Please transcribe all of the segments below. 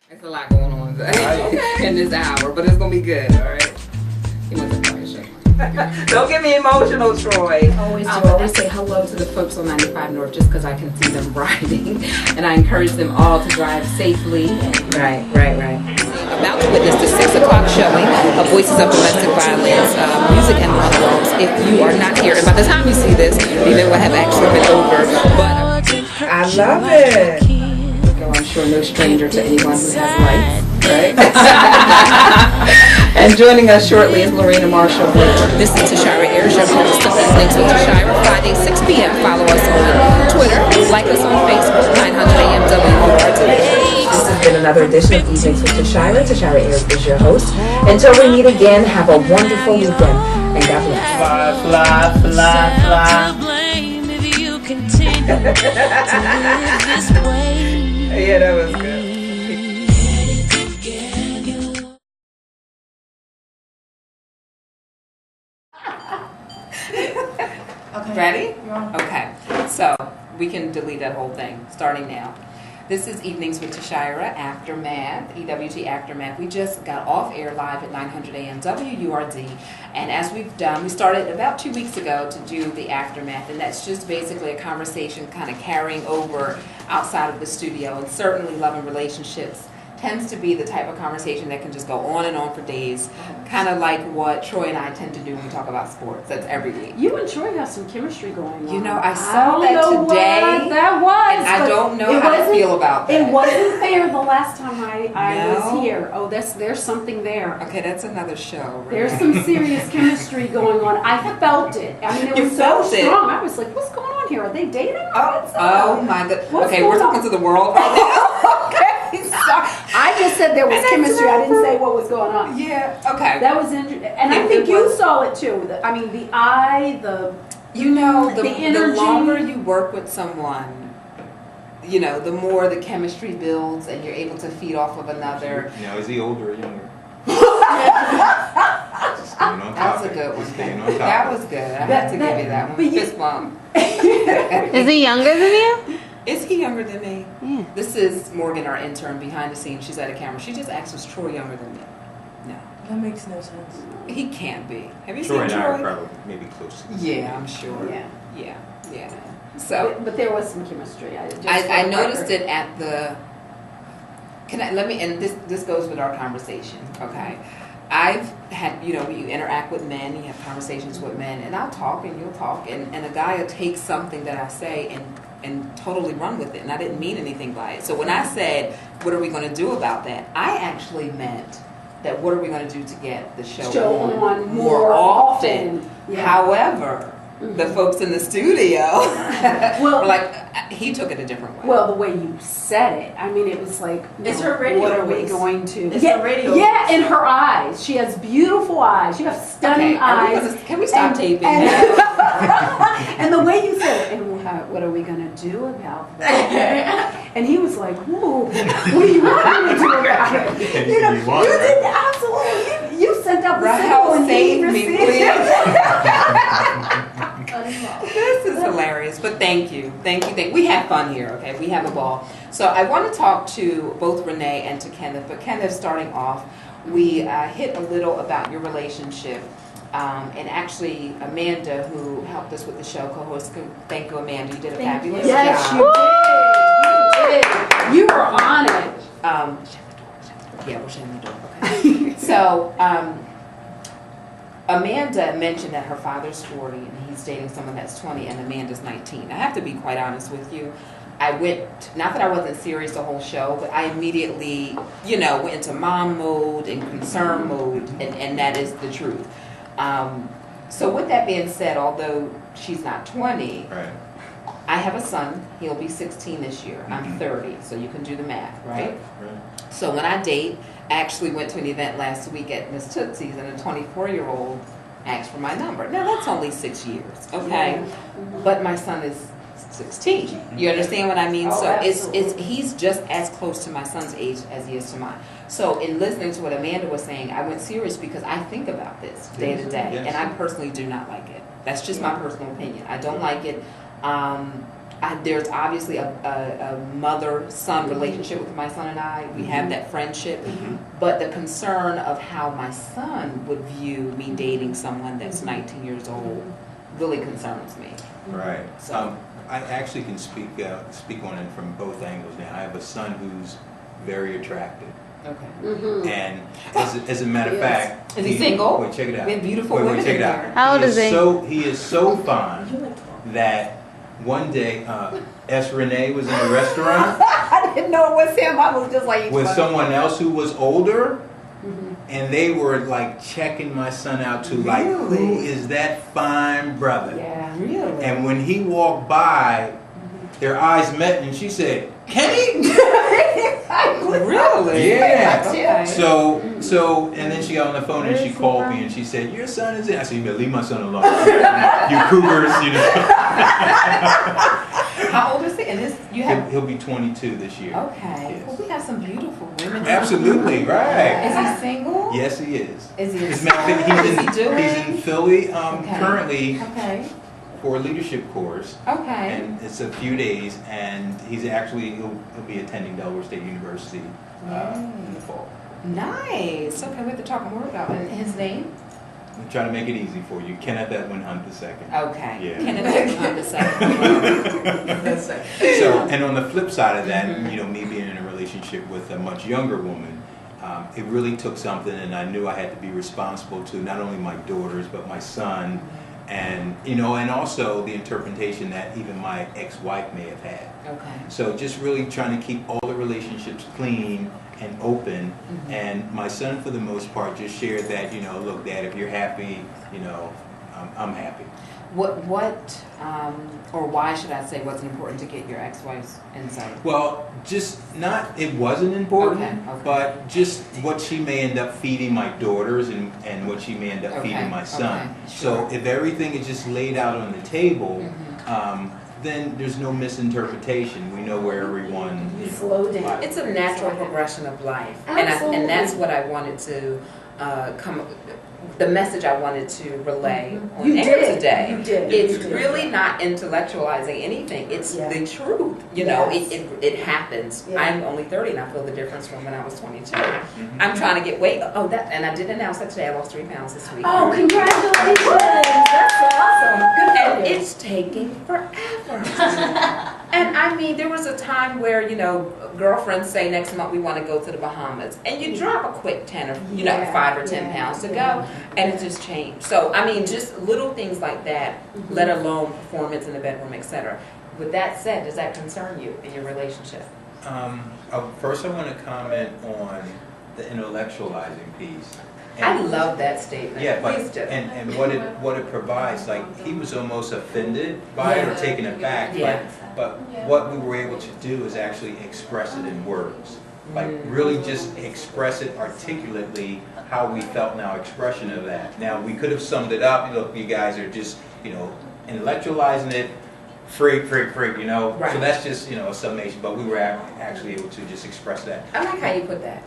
It's a lot going on in this hour, but it's gonna be good, all right? You want to show. Don't get me emotional, Troy. I always say hello to the folks on 95 North just because I can see them riding, and I encourage them all to drive safely. Right. About to witness the 6 o'clock showing of Voices of Domestic Violence, music and monologues. If you are not here, and by the time you see this, the event will have actually been over. But I love it. I'm sure no stranger to anyone who has lights, right? And joining us shortly is Lorena Marshall. This is Tashira Ayers, your host of Evenings with Tashira, Friday 6 p.m. Follow us on Twitter, like us on Facebook, 900 AM WURT. This has been another edition of Evenings with Tashira. Tashira Ayers is your host. Until we meet again, have a wonderful weekend, and God bless. Fly. Yeah, that was good. Okay. Ready? Okay. So we can delete that whole thing starting now. This is Evenings with Tashira, Aftermath, EWT Aftermath. We just got off air live at 900 AM WURD, and as we've done, we started about 2 weeks ago to do the Aftermath, and that's just basically a conversation kind of carrying over outside of the studio, and certainly love and relationships tends to be the type of conversation that can just go on and on for days, kind of like what Troy and I tend to do when we talk about sports. That's every week. You and Troy have some chemistry going on. You know, I saw that today. That was. And I don't know how to feel about that. It wasn't fair the last time I was here. Oh, there's something there. Okay, that's another show. Right? There's some serious chemistry going on. I felt it. I mean, it was so strong. I was like, what's going on here? Are they dating? Oh my God. Okay, we're talking to the world right now. Okay. Sorry. I just said there was chemistry. I didn't say what was going on. Yeah. Okay. That was interesting, and I think you saw it too. I mean, the eye, the energy. The longer you work with someone, you know, the more the chemistry builds, and you're able to feed off of another. Now, is he older or younger? That was a good one. That was good. I have to give you that one. Fist bump. Is he younger than you? Is he younger than me? Yeah. This is Morgan, our intern, behind the scenes. She's at a camera. She just asked, was Troy younger than me? No. That makes no sense. He can't be. Have you Troy seen and Troy? I are probably maybe close. Yeah, I'm sure. Yeah. So, but there was some chemistry. I noticed it at the. And this goes with our conversation. Okay, I've had, you interact with men, you have conversations with men, and I'll talk and you'll talk, and a guy will take something that I say and totally run with it, and I didn't mean anything by it. So when I said, what are we going to do about that, I actually meant that what are we going to do to get the show on more often. Yeah. However, the folks in the studio were like, he took it a different way. Well, the way you said it, I mean, it was like, it's her radio what are voice. We going to? It's her radio Yeah, voice. in her eyes. She has beautiful eyes. You have stunning eyes. Can we stop taping? And the way you said it, and what are we going to do about that? And he was like, whoa, what do you want me to do about it? You did absolutely. You sent out the signal and save me, please. This is hilarious, but thank you. We have fun here, okay? We have a ball. So I want to talk to both Renee and to Kenneth, but Kenneth, starting off, we hit a little about your relationship, and actually Amanda, who helped us with the show, co-host, thank you, Amanda, you did a fabulous job. Yes, you did. You were on it. Yeah, we're shutting the door, okay. So, Amanda mentioned that her father's 40 and he's dating someone that's 20 and Amanda's 19. I have to be quite honest with you. I went, not that I wasn't serious the whole show, but I immediately, went into mom mode and concern mode, and that is the truth. So with that being said, although she's not 20, right. I have a son. He'll be 16 this year. I'm 30, so you can do the math, right? So when I date, I actually went to an event last week at Miss Tootsie's, and a 24-year-old asked for my number. Now, that's only 6 years, okay? But my son is 16. You understand what I mean? Oh, so he's just as close to my son's age as he is to mine. So in listening to what Amanda was saying, I went serious because I think about this day to day, and I personally do not like it. That's just my personal opinion. I don't like it. there's obviously a mother-son relationship with my son and I. We have that friendship, but the concern of how my son would view me dating someone that's 19 years old really concerns me. Right. So I actually can speak on it from both angles now. I have a son who's very attractive. okay. And as a matter of fact, Is he single? Wait, check it out. We have beautiful Wait, women check in it out. there. How old is he? He is so fine that one day S. Renee was in a restaurant I didn't know it was him. I was just like, with someone else who was older, and they were like checking my son out too, like, Really? who is that fine brother? yeah. Really? And when he walked by, their eyes met, and she said, "Kenny." Really? Yeah. Okay. So, and then she got on the phone and she called me and she said, "Your son is in." I said, "You better leave my son alone. You cougars, you know." How old is he? And this you have. He'll be 22 this year. Okay. Yes. Well, we have some beautiful women. Absolutely, right. Is he single? Yes, he is. Is he? As a matter of fact, What is he doing? he's in Philly Okay. currently Okay. for a leadership course. Okay. And it's a few days, and he'll be attending Delaware State University in the fall. Nice. Okay, we have to talk more about it. And his name? I'm trying to make it easy for you. Kenneth Edwin Hunt II. Okay. Yeah. Kenneth Hunt the second. So, and on the flip side of that, you know, me being in a relationship with a much younger woman, it really took something, and I knew I had to be responsible to not only my daughters, but my son, and, you know, and also the interpretation that even my ex-wife may have had. Okay. So just really trying to keep all the relationships clean and open. And my son, for the most part, just shared that, you know, look, Dad, if you're happy, you know, I'm happy. Or why should I say wasn't important to get your ex-wife's insight? Well, just not, it wasn't important, Okay. but just what she may end up feeding my daughters and what she may end up feeding my son. Okay. So if everything is just laid out on the table, then there's no misinterpretation. We know where everyone, you know, Slow down. It's a natural progression of life. Absolutely. And that's what I wanted to the message I wanted to relay on You air did. today. You did. It's You did. really not intellectualizing anything. It's Yeah. the truth. You know, Yes. it happens. Yeah. I'm only 30 and I feel the difference from when I was 22. I'm trying to get weight. And I did announce that today. I lost 3 pounds this week. Oh, congratulations! That's awesome. Good And for you. it's taking forever. And I mean, there was a time where, you know, girlfriends say next month we want to go to the Bahamas. And you drop a quick 10 or, you know, Yeah, 5 or 10 yeah, pounds to yeah. go. And it just changed. So, I mean, just little things like that, let alone performance in the bedroom, etc. With that said, does that concern you in your relationship? First I want to comment on the intellectualizing piece. I love that statement. Yeah, but Please do. and what it provides, like he was almost offended by it or taken aback, Yeah. but what we were able to do is actually express it in words, like really just express it articulately how we felt. Now expression of that. Now we could have summed it up. Look, you guys are just, you know, intellectualizing it. Freak, you know. Right. So that's just, you know, a summation. But we were actually able to just express that. I like how you put that.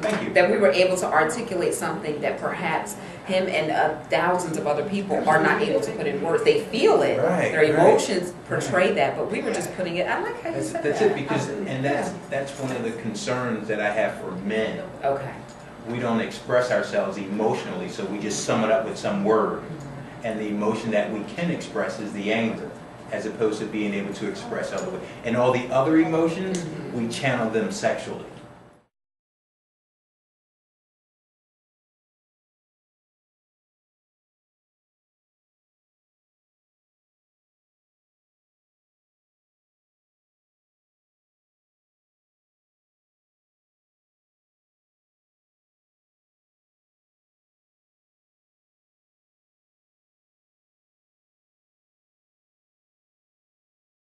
Thank you. That we were able to articulate something that perhaps him and thousands of other people are not able to put in words. They feel it. Right, Their emotions portray that, but we were just putting it. I like how you said That's that. it, because and that's one of the concerns that I have for men. Okay. We don't express ourselves emotionally, so we just sum it up with some word. And the emotion that we can express is the anger, as opposed to being able to express other way. And all the other emotions, we channel them sexually.